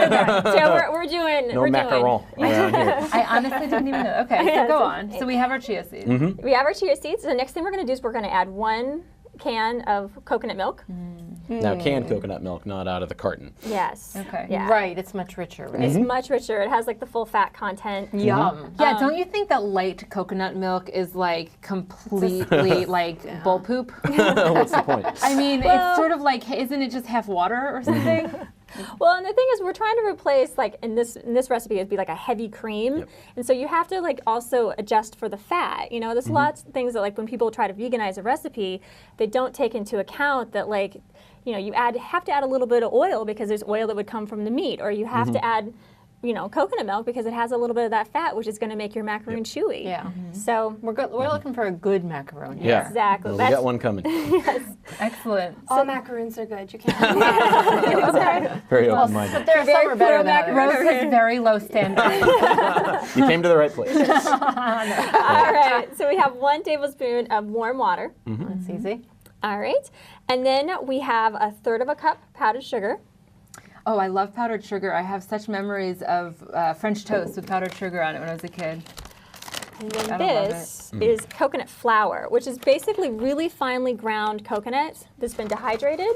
we're doing. No we're macaron around here. I honestly didn't even know. Okay, so go on. So we have our chia seeds. We have our chia seeds. The next thing we're going to do is we're going to add 1 can of coconut milk. Now, canned coconut milk, not out of the carton. Yes. Okay. Yeah. Right, it's much richer, right? It's much richer. It has like the full fat content. Yum. Yeah, don't you think that light coconut milk is like completely like bull poop? What's the point? I mean, it's sort of like, isn't it just half water or something? Well, and the thing is, we're trying to replace, like in this recipe, it'd be like a heavy cream, and so you have to like also adjust for the fat. You know, there's lots of things that like when people try to veganize a recipe, they don't take into account that like, you know, you have to add a little bit of oil because there's oil that would come from the meat, or you have to add, you know, coconut milk because it has a little bit of that fat, which is going to make your macaroon chewy. Yeah. So We're looking for a good macaron here. Yeah. exactly. Well, we got one coming. Excellent. All macaroons are good. You can't. Very open-minded. But there are some are better than others. Rose has very low standards. You came to the right place. all right, so we have 1 tablespoon of warm water. That's easy. All right, and then we have 1/3 cup powdered sugar. Oh, I love powdered sugar. I have such memories of French toast with powdered sugar on it when I was a kid. And then this is coconut flour, which is basically really finely ground coconut that's been dehydrated.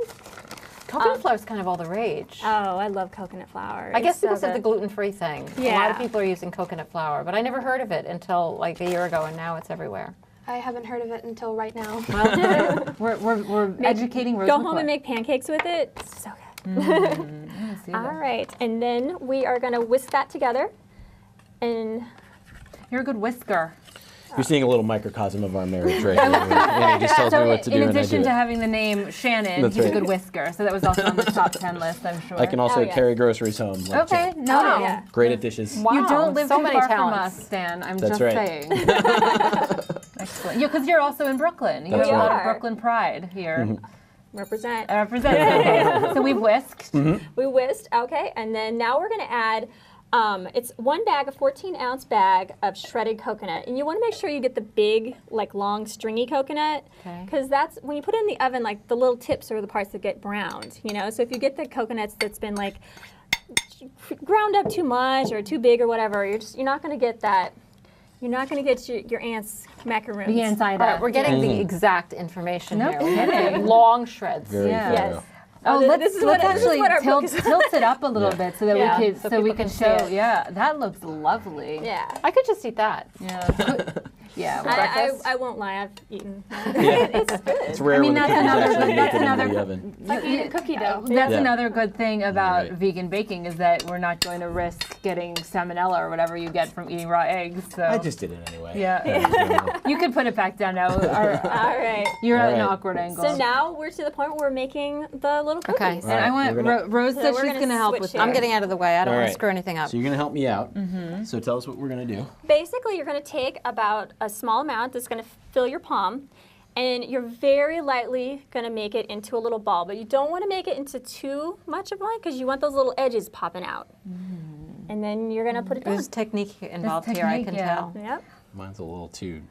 Coconut flour is kind of all the rage. Oh, I love coconut flour. I guess It's so because of the good. gluten-free thing. A lot Yeah. of people are using coconut flour, but I never heard of it until like a year ago, and now it's everywhere. I haven't heard of it until right now. We're educating Rose Go McCoy. home and make pancakes with it. It's so good. See All that. right, and then we are going to whisk that together. And You're a good whisker. You're seeing a little microcosm of our marriage right here. Annie just tells me what to do, in and I do addition to it. having the name Shannon, That's he's a right. good whisker. So that was also on the top 10 list, I'm sure. I can also yeah. carry groceries home. Like Okay, Jen. no. yeah. Great at dishes. Wow, You don't live so too many far talents. from us, Stan. I'm That's just right. saying. Excellent. Yeah, because you're also in Brooklyn. You That's have a lot right. of Brooklyn pride here. represent. Represent. So we've whisked. We whisked, okay, and then now we're going to add, it's 1 bag, a 14-ounce bag of shredded coconut. And you want to make sure you get the big, like long, stringy coconut, because that's, when you put it in the oven, like the little tips are the parts that get browned, you know? So if you get the coconuts that's been like ground up too much or too big or whatever, you're not going to get that. You're not going to get your aunt's macaroons. The inside All right, out. we're getting the exact information No here. We're kidding. getting long shreds. Very Yeah. thorough. Yes. Oh, this is let's what- this is actually what our tilt, book is- tilt it up a little bit so that Yeah. we can So so we people can can see show. it. Yeah, that looks lovely. Yeah. I could just eat that. Yeah. Yeah. well, breakfast? I won't lie, I've eaten. Yeah. It's good. It's rare I mean, when the that's cookies another- actually that's make it into another- the oven. Like eating cookie dough. That's Yeah. another good thing about Right. vegan baking is that we're not going to risk getting salmonella or whatever you get from eating raw eggs. So I just did it anyway. Yeah. You can put it back down now. All right. You're at an All right. awkward angle. So now we're to the point where we're making the little cookies. Okay. and I want We're gonna- Rose So said we're she's gonna going to help switch with here. that. I'm getting out of the way. I don't All want right. to screw anything up. So you're going to help me out. So tell us what we're going to do. Basically, you're going to take about a small amount that's going to fill your palm, and you're very lightly going to make it into a little ball. But you don't want to make it into too much of one because you want those little edges popping out. And then you're going to put it down. There's technique involved here, I technique, can yeah. tell. Yep. Mine's a little too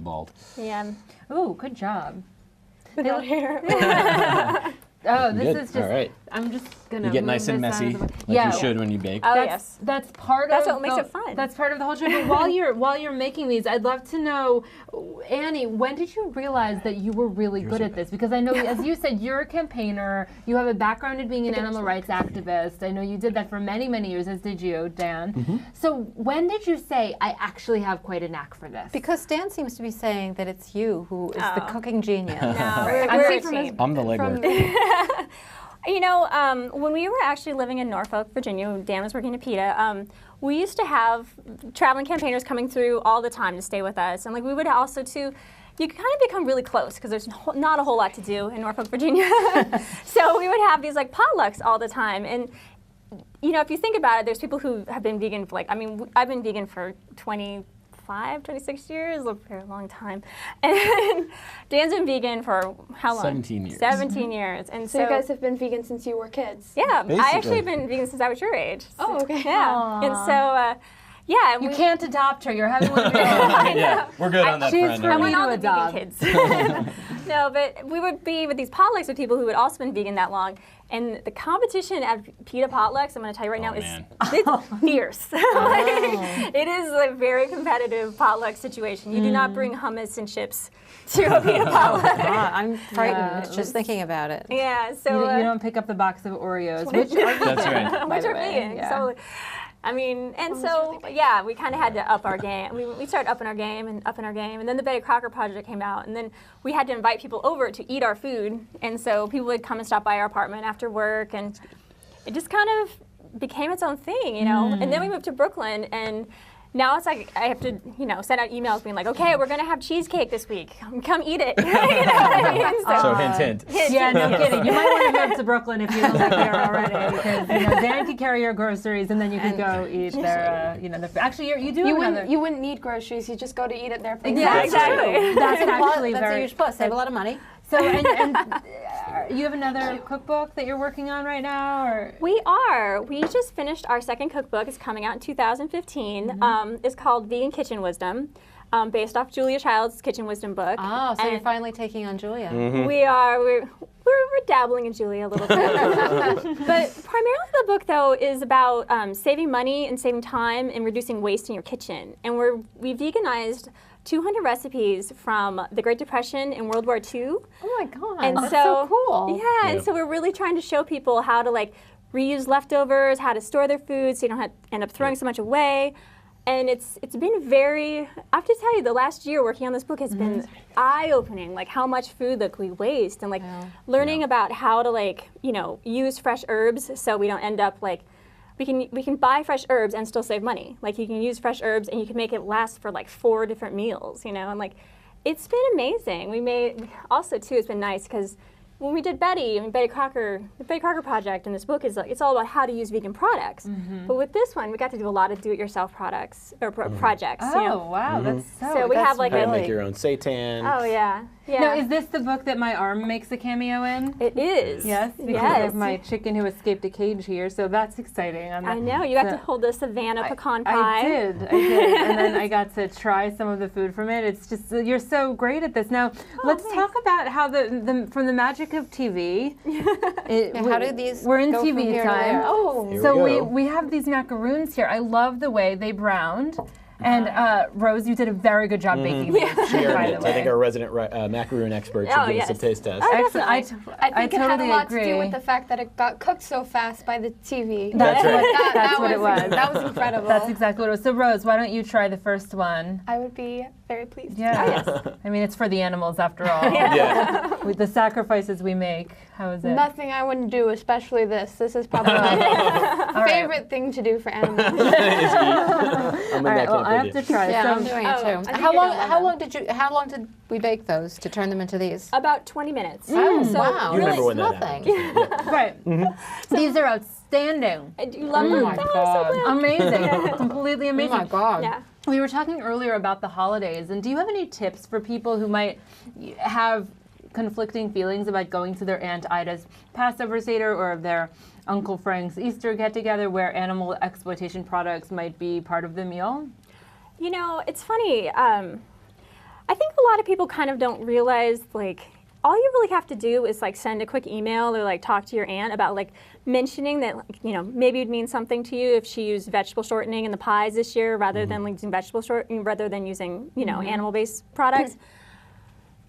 bald. Yeah. Ooh, good job. Without hair. Oh, this Good. is just. All right. I'm just gonna. You get move nice and this out messy, of the way. like Yeah. you should when you bake. Oh, That's, yes. that's part That's of what makes the- it fun. That's part of the whole trip. But while you're making these, I'd love to know, Annie, when did you realize that you were really good at this? Because I know, as you said, you're a campaigner. You have a background in being an animal rights activist. I know you did that for many, many years, as did you, Dan. So when did you say, I actually have quite a knack for this? Because Stan seems to be saying that it's you who is the cooking genius. No, we're I'm a team. I'm the legwork. You know, when we were actually living in Norfolk, Virginia, when Dan was working at PETA, we used to have traveling campaigners coming through all the time to stay with us. And like we would also too, you kind of become really close because there's not a whole lot to do in Norfolk, Virginia. So we would have these like potlucks all the time. And you know, if you think about it, there's people who have been vegan for like, I mean, I've been vegan for 26 years, a very long time. And Dan's been vegan for how long? 17 years. 17 years. And So you guys have been vegan since you were kids? yeah, Basically. I actually have been vegan since I was your age. Oh, okay. Yeah. Aww. And so, yeah. You can't adopt her. You're having one of your Yeah, we're good on that She's front. from I aren't want we? all to the vegan adopt. kids. No, but we would be with these potlucks with people who had also been vegan that long. And the competition at PETA potlucks, I'm going to tell you right now, man. it's fierce. Like, it is a very competitive potluck situation. You do not bring hummus and chips to a PETA potluck. I'm frightened just thinking about it. Yeah, so You don't pick up the box of Oreos, which are That's right. which the are way, vegan. yeah. So, I mean, and so yeah, we kind of had to up our game. We started upping our game, and then the Betty Crocker project came out, and then we had to invite people over to eat our food, and so people would come and stop by our apartment after work, and it just kind of became its own thing, you know. And then we moved to Brooklyn, and now it's like I have to, you know, send out emails being like, okay, we're gonna have cheesecake this week. Come eat it. You know what I mean? So hint. Yeah, no kidding. You might want to move to Brooklyn if you don't live here already, because you know Dan could carry your groceries, and then you could go eat their, you know, actually you do. You wouldn't need groceries. You just go to eat at their place. Yeah, exactly. That's actually That's a very. huge plus. Save a lot of money. So, and you have another cookbook that you're working on right now, or? We are. We just finished our second cookbook. It's coming out in 2015. It's called Vegan Kitchen Wisdom, based off Julia Child's Kitchen Wisdom book. Oh, so you're And finally taking on Julia. we are. We're dabbling in Julia a little bit. But primarily the book, though, is about saving money and saving time and reducing waste in your kitchen. And we veganized 200 recipes from the Great Depression and World War II. Oh my God, And that's so cool. Yeah, and so we're really trying to show people how to like reuse leftovers, how to store their food so you don't have to end up throwing so much away. And it's been very, I have to tell you, the last year working on this book has been eye-opening, like how much food that we waste, and like learning about how to like, you know, use fresh herbs so we don't end up like, we can buy fresh herbs and still save money. Like you can use fresh herbs and you can make it last for like 4 different meals, you know, and like it's been amazing. We made, also too, it's been nice because when we did Betty, I mean Betty Crocker, the Betty Crocker project in this book is like, it's all about how to use vegan products. But with this one, we got to do a lot of do-it-yourself products or projects. Oh you know? wow, that's So we have like How to a, make your own seitan. oh yeah, yeah. Now, is this the book that my arm makes a cameo in? It is. Yes, because I have my chicken who escaped a cage here, so that's exciting. I know, you got to hold the Savannah pecan pie. I did, and then I got to try some of the food from it. It's just, you're so great at this. Now, let's talk about how from the magic of TV. How do these We're in go from TV here to time. there? Oh. Here So we go. we have these macaroons here. I love the way they browned. And Rose, you did a very good job baking these, She by earned the it. way. I think our resident macaroon expert should give us a yes. taste test. Excellent. I think I it had totally a lot agree. to do with the fact that it got cooked so fast by the TV. That's right. That's what it was. That was incredible. That's exactly what it was. So Rose, why don't you try the first one? I would be very pleased. Yeah. I mean, it's for the animals after all. Yeah. With the sacrifices we make. How is it? Nothing I wouldn't do, especially this. This is probably my favorite thing to do for animals. I'm in All right, that well, camp I with have you. to try. Yeah, So, I'm doing Oh, it I too. think How you're long? gonna How long did we bake those to turn them into these? About 20 minutes. Oh So wow, You remember when that's that nothing. happened. right. These are outstanding. Do you love them? my Oh, God. so glad. Amazing. Completely Oh amazing. my God. Yeah. We were talking earlier about the holidays, and do you have any tips for people who might have conflicting feelings about going to their Aunt Ida's Passover Seder or their Uncle Frank's Easter get-together where animal exploitation products might be part of the meal? You know, it's funny. I think a lot of people kind of don't realize, like, all you really have to do is like send a quick email or like talk to your aunt about like mentioning that, like, you know, maybe it'd mean something to you if she used vegetable shortening in the pies this year rather than like using vegetable shortening, rather than using, you know, animal-based products.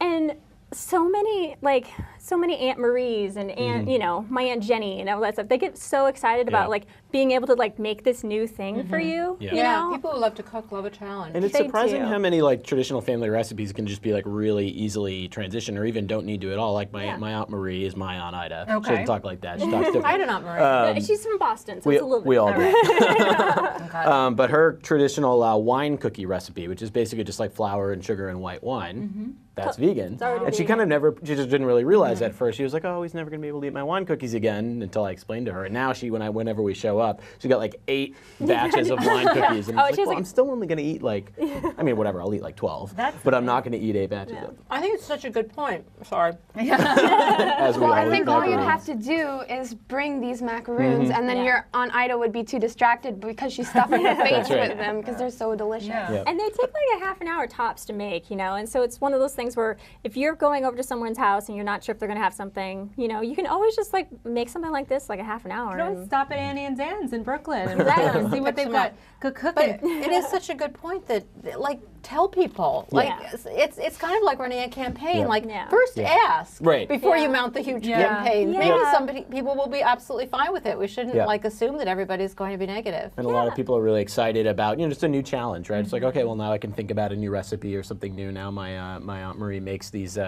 And so many Aunt Marie's and Aunt, you know, my Aunt Jenny and all that stuff. They get so excited about like being able to like make this new thing for you. Yeah. You Yeah, know? people who love to cook love a challenge. And it's They surprising do. how many like traditional family recipes can just be like really easily transitioned or even don't need to at all. Like my Aunt Marie is my Aunt Ida. She Okay. doesn't talk like that. She talks different. I did not, Marie. She's from Boston, so it's a little We bit. all do. But her traditional wine cookie recipe, which is basically just like flour and sugar and white wine, that's vegan. And she kind of she just didn't really realize at first. She was like, oh, he's never going to be able to eat my wine cookies again until I explained to her. And now whenever we show up, she's got like 8 batches of wine cookies. And she's like, well, I'm still only going to eat like, I mean, whatever, I'll eat like 12. But I'm not going to eat 8 batches of them. I think it's such a good point. Sorry. Well, I think all you'd have to do is bring these macaroons, and then your Aunt Ida would be too distracted because she's stuffing her face with them because they're so delicious. And they take like a half an hour tops to make, and so it's one of those things where if you're going over to someone's house and you're not sure if they're going to have something, you can always just like make something like this like a half an hour. You can stop at Annie and Dan's in Brooklyn and see what they've got cooking. But it is such a good point that like tell people. Like it's kind of like running a campaign. Like first ask before you mount the huge campaign. Maybe people will be absolutely fine with it. We shouldn't like assume that everybody's going to be negative. And a lot of people are really excited about just a new challenge, right? It's like, okay, well now I can think about a new recipe or something new. Now my Aunt Marie makes these.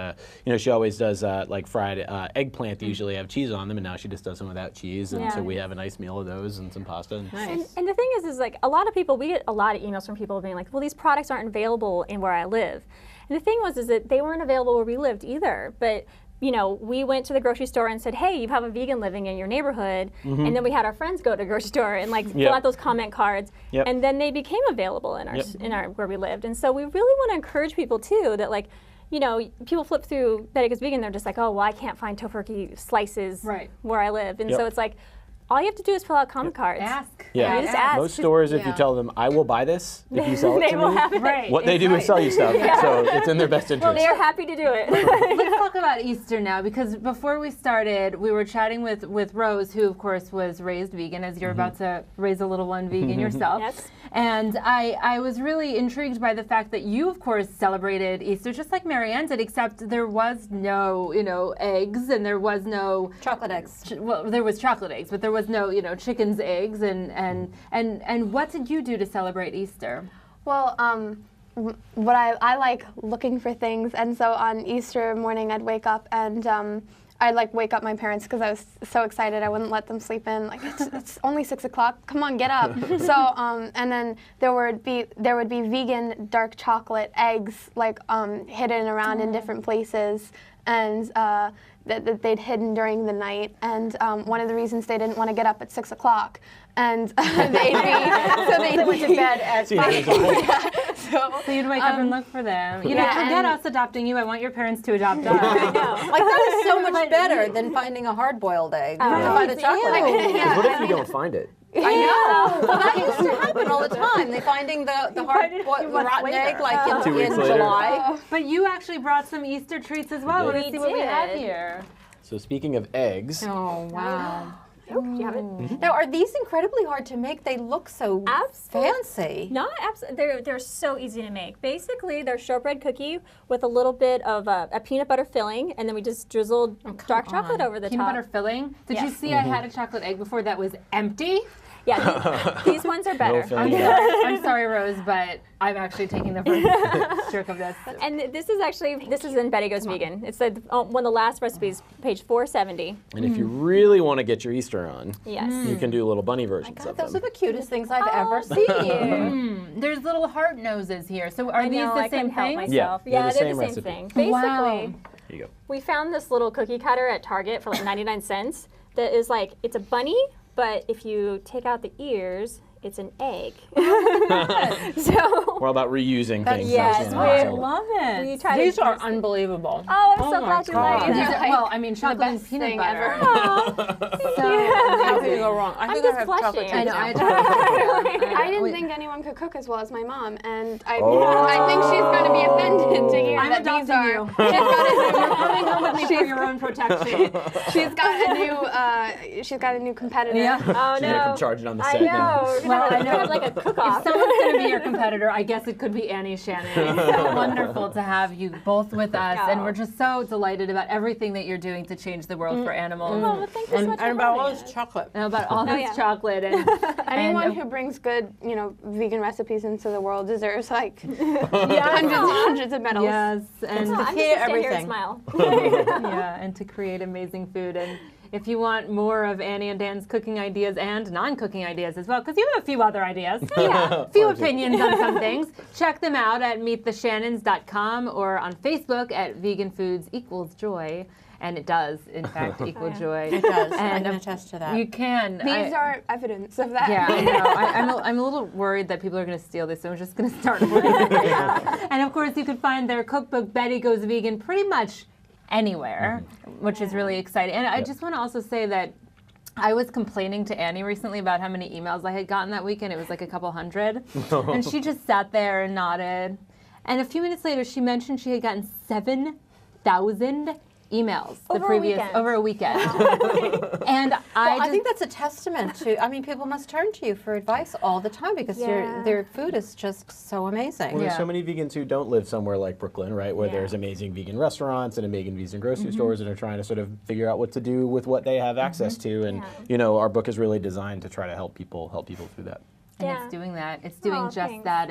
She always does like fried eggplant. They usually have cheese on them, and now she just does them without cheese. And so we have a nice meal of those and some pasta. And the thing is like a lot of people, we get a lot of emails from people being like, well, these products aren't available in where I live. And the thing is that they weren't available where we lived either. But we went to the grocery store and said, hey, you have a vegan living in your neighborhood. And then we had our friends go to the grocery store and like fill out those comment cards. And then they became available in our where we lived. And so we really want to encourage people too that like, people flip through Betty Goes Vegan, they're just like, oh, well, I can't find tofurkey slices where I live. And so it's like, all you have to do is fill out comment cards. Ask. Yeah. Just ask. Most stores, if you tell them, I will buy this, if you sell it to me, have it. what they do is sell you stuff. So it's in their best interest. Well, they're happy to do it. Let's talk about Easter now, because before we started, we were chatting with Rose, who of course was raised vegan, as you're about to raise a little one vegan yourself. Yes. And I was really intrigued by the fact that you, of course, celebrated Easter just like Marianne did, except there was no, eggs, and there was no chocolate eggs. Well, there was chocolate eggs, but there was no, chicken's eggs. And what did you do to celebrate Easter? Well, what I like looking for things, and so on Easter morning I'd wake up and I'd like wake up my parents because I was so excited I wouldn't let them sleep in. Like it's only 6 o'clock. Come on, get up. So and then there would be vegan dark chocolate eggs like hidden around in different places, and that they'd hidden during the night. And one of the reasons they didn't want to get up at 6 o'clock. And they went to bed at 5. So you'd wake up and look for them. Forget us adopting you. I want your parents to adopt us. I know. Like that is so much better than finding a hard-boiled egg. To find a chocolate egg. What if you don't find it? I know. Well, that used to happen all the time. They're finding the rotten egg like in July. But you actually brought some Easter treats as well. Let's see what we have here. So speaking of eggs. Oh, wow. Do you have it? Now, are these incredibly hard to make? They look so fancy. Not absolutely. They're so easy to make. Basically, they're shortbread cookie with a little bit of a peanut butter filling, and then we just drizzled dark chocolate over the top. Peanut butter filling? Did you see I had a chocolate egg before that was empty? Yeah, these ones are better. I'm sorry, Rose, but I'm actually taking the first stroke of this. And this is in Betty Goes Vegan. It's one of the last recipes, page 470. And if you really want to get your Easter on, yes, you can do little bunny versions of them. Those are the cutest things I've ever seen. There's little heart noses here. So are these the same thing? Yeah, they're the same thing. Basically, here you go. We found this little cookie cutter at Target for like 99 cents that is like, it's a bunny, but if you take out the ears, it's an egg. So we're all about reusing things. Yes, I love it. These are unbelievable. Oh, I'm so glad you like it. Well, I mean, chocolate and peanut butter. How can you go wrong? I think I have chocolate. I know. I didn't think anyone could cook as well as my mom, and I think she's going to be offended to hear that these are. You're coming home with me for your own protection. She's got a new competitor. Oh no! She's gonna come charging on the set now. Well, I know. Like a cook-off. If someone's going to be your competitor, I guess it could be Annie Shannon. It's so wonderful to have you both with us, and we're just so delighted about everything that you're doing to change the world for animals. Oh, well, thank you so much and about all this chocolate. And about all this chocolate. And anyone who brings good, vegan recipes into the world deserves like hundreds of medals. Yes, and to hear everything. Smile. Yeah, and to create amazing food. And if you want more of Annie and Dan's cooking ideas and non-cooking ideas as well, because you have a few other ideas, a few opinions on some things, check them out at meettheshannons.com or on Facebook at Vegan Foods Equals Joy. And it does, in fact, equal joy. It does. And I can attest to that. You can. These are evidence of that. Yeah, I know. I'm a little worried that people are going to steal this, so I'm just going to start ordering it. And of course, you can find their cookbook, Betty Goes Vegan, pretty much anywhere, which is really exciting. And I just want to also say that I was complaining to Annie recently about how many emails I had gotten that weekend. It was like a couple hundred. And she just sat there and nodded. And a few minutes later, she mentioned she had gotten 7,000 emails over a weekend. And I think that's a testament to, I mean, people must turn to you for advice all the time because their food is just so amazing. Well, there's so many vegans who don't live somewhere like Brooklyn, right, where there's amazing vegan restaurants and amazing vegan grocery stores and are trying to sort of figure out what to do with what they have access to. And, you know, our book is really designed to try to help people through that. And it's doing that. It's doing just that.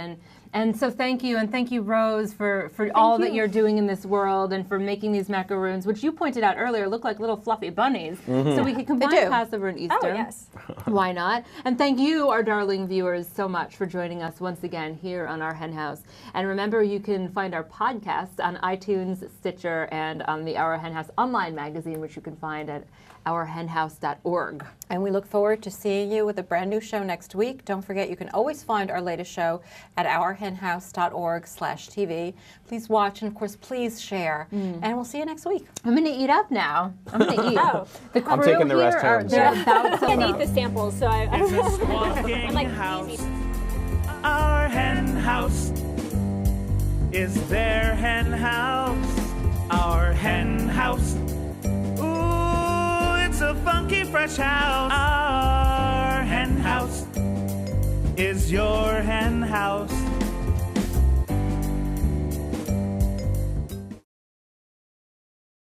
And so thank you. And thank you, Rose, for all that you're doing in this world and for making these macaroons, which you pointed out earlier look like little fluffy bunnies. So we could combine Passover and Easter. Oh, yes. Why not? And thank you, our darling viewers, so much for joining us once again here on our Hen House. And remember, you can find our podcast on iTunes, Stitcher, and on the Our Hen House online magazine, which you can find at ourhenhouse.org. And we look forward to seeing you with a brand new show next week. Don't forget, you can always find our latest show at ourhenhouse.org/TV. Please watch, and of course, please share. And we'll see you next week. I'm going to eat up now. I'm going to eat. The crew I'm taking the rest home. They're about to I can't eat the samples, so It's a squawking I'm like, house. easy. Our hen house is their hen house. Our hen house. Ooh, it's a funky fresh house. Our hen house is your hen house.